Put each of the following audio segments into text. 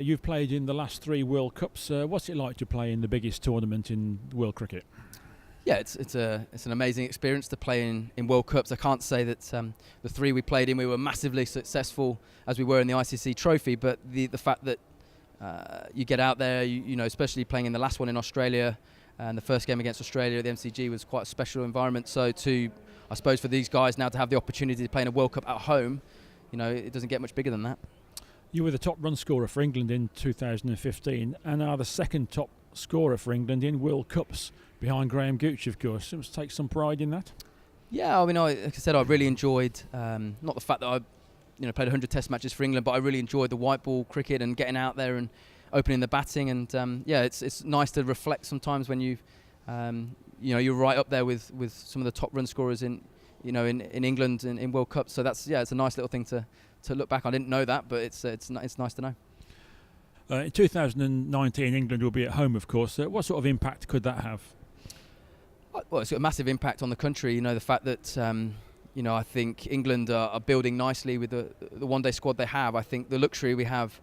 You've played in the last 3 World Cups. What's it like to play in the biggest tournament in world cricket? Yeah, it's an amazing experience to play in World Cups. I can't say that the 3 we played in, we were massively successful as we were in the ICC Trophy, but the fact that you get out there, you know, especially playing in the last one in Australia, and the first game against Australia at the MCG was quite a special environment. So I suppose for these guys now to have the opportunity to play in a World Cup at home, you know, it doesn't get much bigger than that. You were the top run scorer for England in 2015 and are the second top scorer for England in World Cups, behind Graham Gooch, of course. It must take some pride in that. Yeah, I mean, like I said, I really enjoyed not the fact that I, played 100 Test matches for England, but I really enjoyed the white ball cricket and getting out there and opening the batting. And it's nice to reflect sometimes when you're right up there with some of the top run scorers in England and in World Cups. So it's a nice little thing to look back. I didn't know that, but it's nice to know. In 2019, England will be at home, of course. What sort of impact could that have? Well, it's got a massive impact on the country. The fact that I think England are building nicely with the one-day squad they have. I think the luxury we have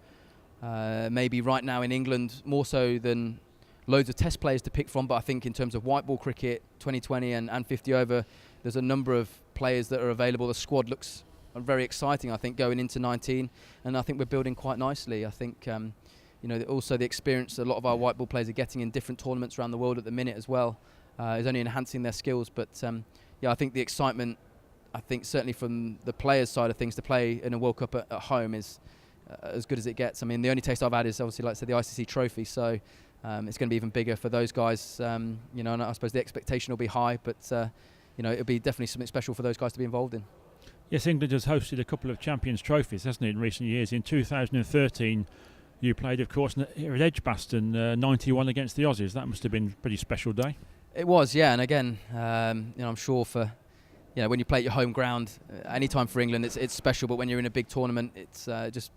maybe right now in England, more so than loads of Test players to pick from, but I think in terms of white ball cricket, 2020 and 50 over, there's a number of players that are available. The squad looks very exciting, I think, going into 19, and I think we're building quite nicely. I think also the experience a lot of our white ball players are getting in different tournaments around the world at the minute as well is only enhancing their skills. But I think the excitement, I think certainly from the players' side of things, to play in a World Cup at home is as good as it gets. I mean, the only taste I've had is obviously, like I said, the ICC Trophy, so it's going to be even bigger for those guys. And I suppose the expectation will be high, but it'll be definitely something special for those guys to be involved in. Yes, England has hosted a couple of Champions Trophies, hasn't it, in recent years. In 2013, you played, of course, here at Edgbaston, 91 against the Aussies. That must have been a pretty special day. It was, yeah. And again, I'm sure for when you play at your home ground, any time for England, it's special. But when you're in a big tournament, it just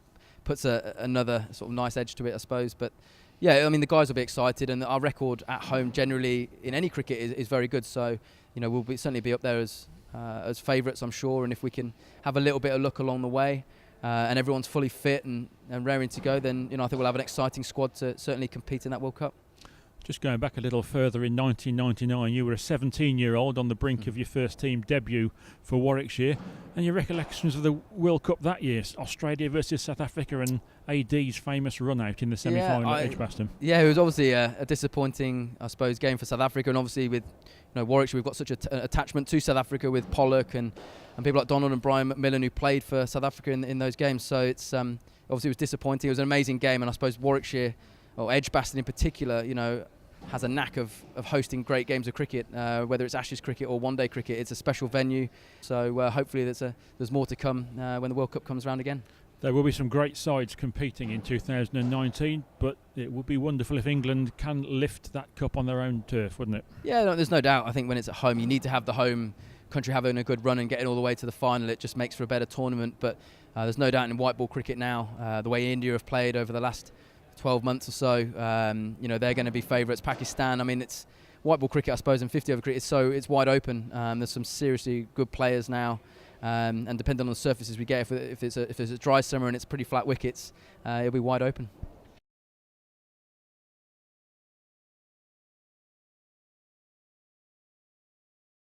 puts another sort of nice edge to it, I suppose. But yeah, I mean, the guys will be excited, and our record at home generally in any cricket is very good. So we'll certainly be up there as favourites, I'm sure. And if we can have a little bit of luck along the way, and everyone's fully fit and raring to go, then I think we'll have an exciting squad to certainly compete in that World Cup. Just going back a little further, in 1999 you were a 17-year-old on the brink of your first team debut for Warwickshire, and your recollections of the World Cup that year, Australia versus South Africa, and AD's famous run out in the semi-final at Edgbaston. Yeah, it was obviously a disappointing, I suppose, game for South Africa, and obviously with Warwickshire, we've got such an attachment to South Africa with Pollock and people like Donald and Brian McMillan who played for South Africa in those games. So it's obviously it was disappointing. It was an amazing game, and I suppose Warwickshire, or Edgbaston in particular, has a knack of hosting great games of cricket, whether it's Ashes cricket or one-day cricket. It's a special venue, so hopefully there's more to come when the World Cup comes around again. There will be some great sides competing in 2019, but it would be wonderful if England can lift that cup on their own turf, wouldn't it? Yeah, there's no doubt. I think when it's at home, you need to have the home country having a good run and getting all the way to the final. It just makes for a better tournament, but there's no doubt in white ball cricket now, the way India have played over the last 12 months or so, they're going to be favourites. Pakistan, I mean, it's white ball cricket, I suppose, and 50 over cricket, it's wide open. There's some seriously good players now, and depending on the surfaces we get, if it's a dry summer and it's pretty flat wickets, it'll be wide open.